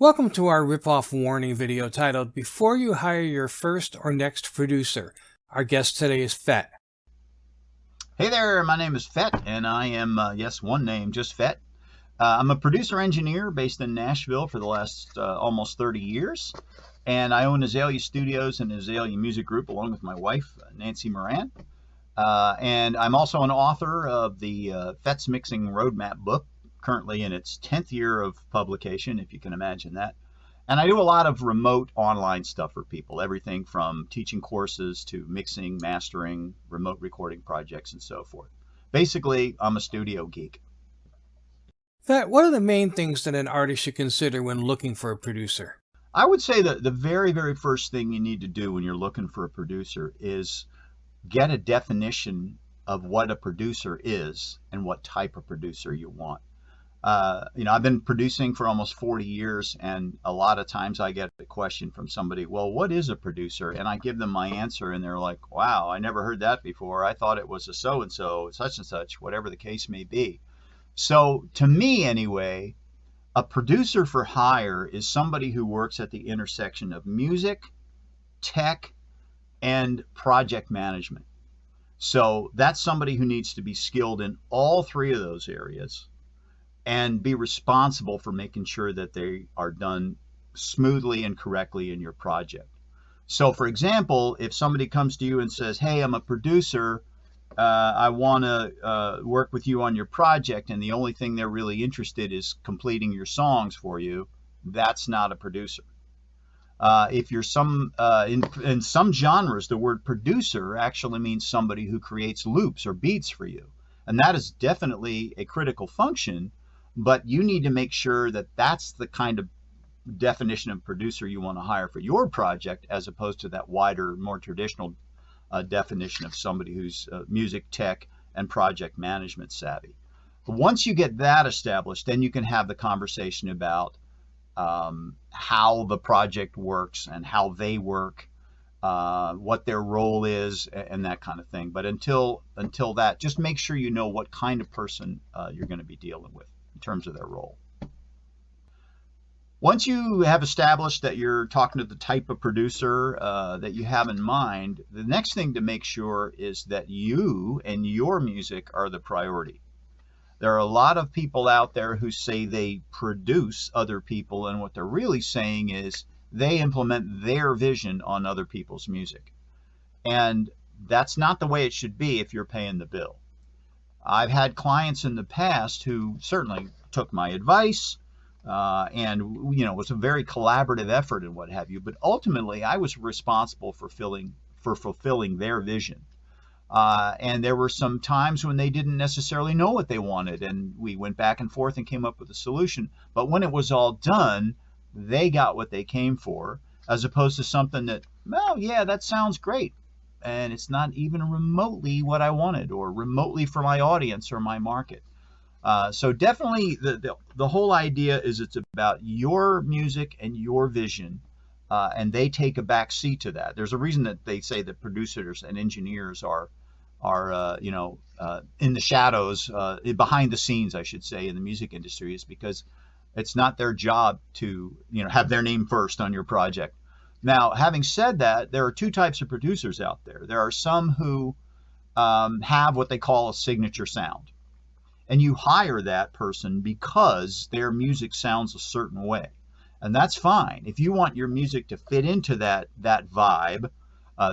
Welcome to our ripoff warning video titled Before You Hire Your First or Next Producer. Our guest today is Fett. Hey there, my name is Fett, and I am, yes, one name, just Fett. I'm a producer engineer based in Nashville for the last almost 30 years, and I own Azalea Studios and Azalea Music Group along with my wife, Nancy Moran. And I'm also an author of the Fett's Mixing Roadmap book, currently in its 10th year of publication, if you can imagine that. And I do a lot of remote online stuff for people, everything from teaching courses to mixing, mastering, remote recording projects, and so forth. Basically, I'm a studio geek. Fett, what are the main things that an artist should consider when looking for a producer? I would say that the very, very first thing you need to do when you're looking for a producer is get a definition of what a producer is and what type of producer you want. I've been producing for almost 40 years, and a lot of times I get the question from somebody, well, what is a producer? And I give them my answer, and they're like, wow, I never heard that before. I thought it was a so-and-so, such and such, whatever the case may be. So to me, anyway, a producer for hire is somebody who works at the intersection of music, tech, and project management. So that's somebody who needs to be skilled in all three of those areas and be responsible for making sure that they are done smoothly and correctly in your project. So for example, if somebody comes to you and says, hey, I'm a producer, I want to work with you on your project, and the only thing they're really interested is completing your songs for you, that's not a producer. If you're in some genres, the word producer actually means somebody who creates loops or beats for you. And that is definitely a critical function, but you need to make sure that that's the kind of definition of producer you want to hire for your project, as opposed to that wider, more traditional definition of somebody who's music, tech, and project management savvy. But once you get that established, then you can have the conversation about how the project works and how they work, what their role is, and that kind of thing. But until that, just make sure you know what kind of person you're going to be dealing with in terms of their role. Once you have established that you're talking to the type of producer that you have in mind, the next thing to make sure is that you and your music are the priority. There are a lot of people out there who say they produce other people, and what they're really saying is they implement their vision on other people's music. And that's not the way it should be if you're paying the bill. I've had clients in the past who certainly took my advice, and it was a very collaborative effort and what have you, but ultimately I was responsible for fulfilling their vision. And there were some times when they didn't necessarily know what they wanted, and we went back and forth and came up with a solution. But when it was all done, they got what they came for, as opposed to something that, well, yeah, that sounds great, and it's not even remotely what I wanted or remotely for my audience or my market. So definitely the whole idea is it's about your music and your vision, and they take a back seat to that. There's a reason that they say that producers and engineers are in the shadows, behind the scenes, I should say, in the music industry, is because it's not their job to have their name first on your project. Now, having said that, there are two types of producers out there. There are some who have what they call a signature sound, and you hire that person because their music sounds a certain way, and that's fine. If you want your music to fit into that vibe,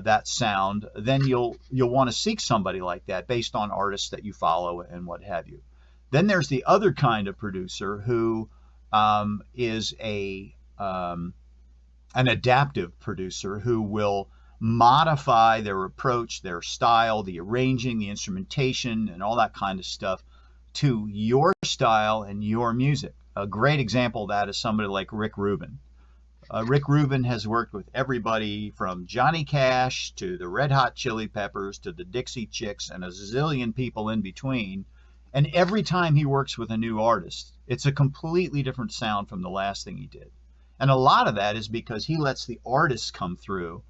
that sound, then you'll want to seek somebody like that based on artists that you follow and what have you. Then there's the other kind of producer who is an adaptive producer who will modify their approach, their style, the arranging, the instrumentation, and all that kind of stuff to your style and your music. A great example of that is somebody like Rick Rubin. Rick Rubin has worked with everybody from Johnny Cash to the Red Hot Chili Peppers to the Dixie Chicks and a zillion people in between. And every time he works with a new artist, it's a completely different sound from the last thing he did. And a lot of that is because he lets the artists come through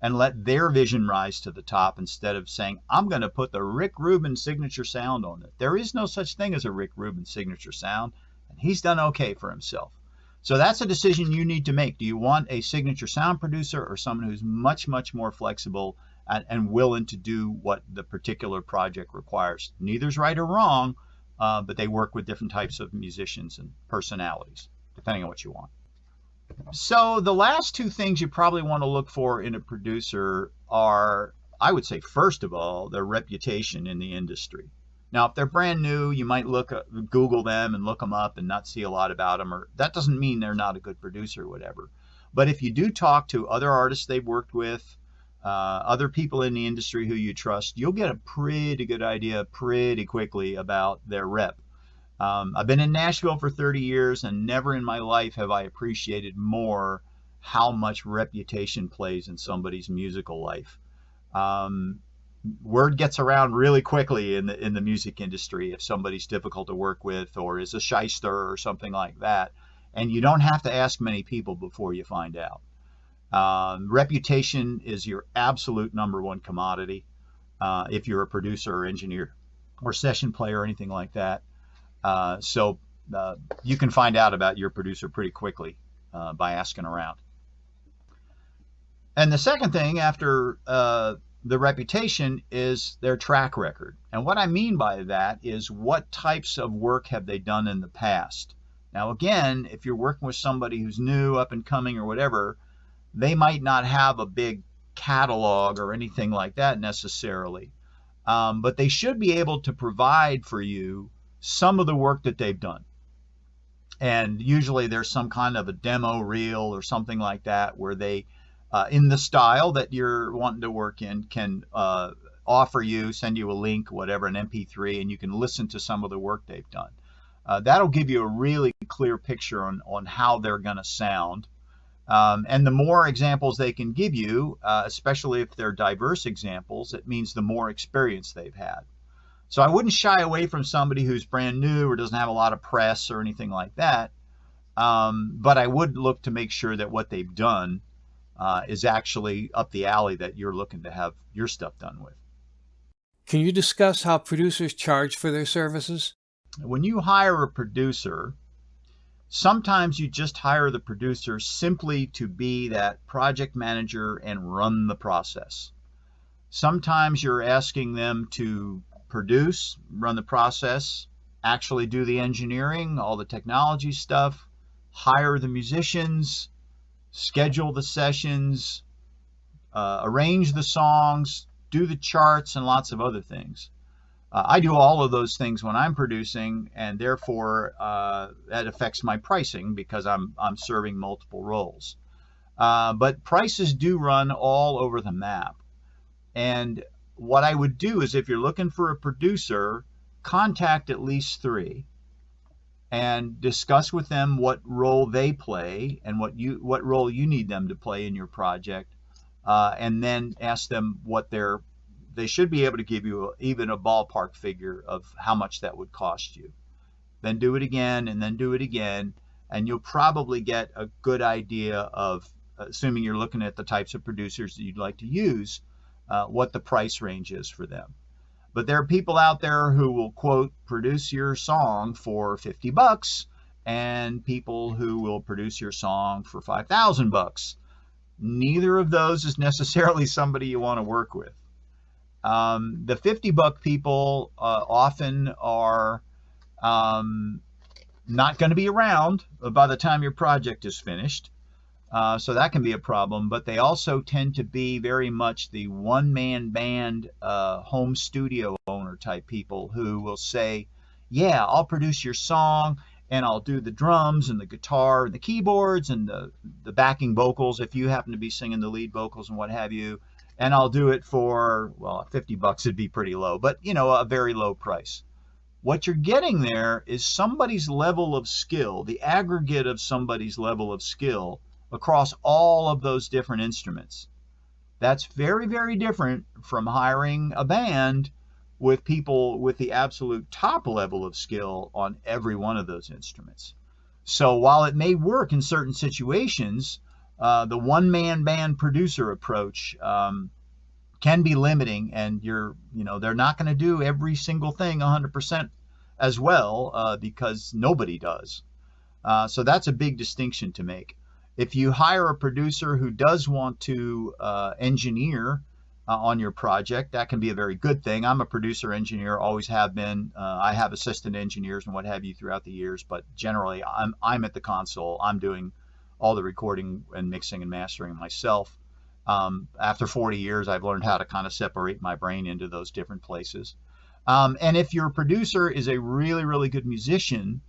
and let their vision rise to the top instead of saying, I'm going to put the Rick Rubin signature sound on it. There is no such thing as a Rick Rubin signature sound, and he's done okay for himself. So that's a decision you need to make. Do you want a signature sound producer or someone who's much, much more flexible and willing to do what the particular project requires? Neither's right or wrong, but they work with different types of musicians and personalities, depending on what you want. So the last two things you probably want to look for in a producer are, I would say, first of all, their reputation in the industry. Now, if they're brand new, you might Google them and look them up and not see a lot about them. Or that doesn't mean they're not a good producer or whatever. But if you do talk to other artists they've worked with, other people in the industry who you trust, you'll get a pretty good idea pretty quickly about their rep. I've been in Nashville for 30 years, and never in my life have I appreciated more how much reputation plays in somebody's musical life. Word gets around really quickly in the music industry if somebody's difficult to work with or is a shyster or something like that, and you don't have to ask many people before you find out. Reputation is your absolute number one commodity if you're a producer or engineer or session player or anything like that. So you can find out about your producer pretty quickly by asking around. And the second thing after the reputation is their track record. And what I mean by that is what types of work have they done in the past? Now, again, if you're working with somebody who's new, up and coming or whatever, they might not have a big catalog or anything like that necessarily. But they should be able to provide for you some of the work that they've done. And usually there's some kind of a demo reel or something like that where they in the style that you're wanting to work in, can send you a link, whatever, an MP3, and you can listen to some of the work they've done. That'll give you a really clear picture on how they're going to sound. And the more examples they can give you, especially if they're diverse examples, it means the more experience they've had. So I wouldn't shy away from somebody who's brand new or doesn't have a lot of press or anything like that. But I would look to make sure that what they've done is actually up the alley that you're looking to have your stuff done with. Can you discuss how producers charge for their services? When you hire a producer, sometimes you just hire the producer simply to be that project manager and run the process. Sometimes you're asking them to produce, run the process, actually do the engineering, all the technology stuff, hire the musicians, schedule the sessions, arrange the songs, do the charts, and lots of other things. I do all of those things when I'm producing, and therefore that affects my pricing because I'm serving multiple roles. But prices do run all over the map. And what I would do is, if you're looking for a producer, contact at least 3 and discuss with them what role they play and what role you need them to play in your project, and then ask them what they should be able to give you even a ballpark figure of how much that would cost you. Then do it again, and then do it again, and you'll probably get a good idea of, assuming you're looking at the types of producers that you'd like to use, what the price range is for them. But there are people out there who will, quote, produce your song for $50, and people who will produce your song for $5,000. Neither of those is necessarily somebody you want to work with. The $50 people often are not going to be around by the time your project is finished. So that can be a problem, but they also tend to be very much the one-man band, home studio owner type people who will say, yeah, I'll produce your song, and I'll do the drums and the guitar and the keyboards and the backing vocals if you happen to be singing the lead vocals and what have you, and I'll do it for, well, $50 would be pretty low, but, a very low price. What you're getting there is somebody's level of skill, the aggregate of somebody's level of skill across all of those different instruments. That's very, very different from hiring a band with people with the absolute top level of skill on every one of those instruments. So while it may work in certain situations, the one-man band producer approach can be limiting, and they're not going to do every single thing 100% as well because nobody does. So that's a big distinction to make. If you hire a producer who does want to engineer on your project, that can be a very good thing. I'm a producer engineer, always have been. I have assistant engineers and what have you throughout the years, but generally I'm at the console. I'm doing all the recording and mixing and mastering myself. After 40 years, I've learned how to kind of separate my brain into those different places. And if your producer is a really, really good musician,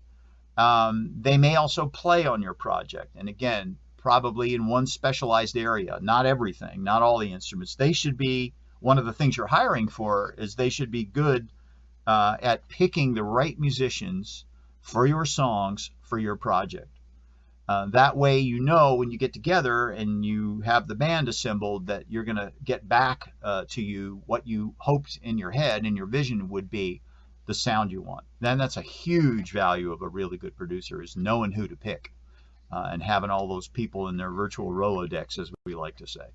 they may also play on your project. And again, probably in one specialized area, not everything, not all the instruments. They should be, one of the things you're hiring for is they should be good at picking the right musicians for your songs for your project. That way, you know, when you get together and you have the band assembled, that you're going to get back to you what you hoped in your head and your vision would be the sound you want. Then that's a huge value of a really good producer, is knowing who to pick and having all those people in their virtual Rolodex, as we like to say.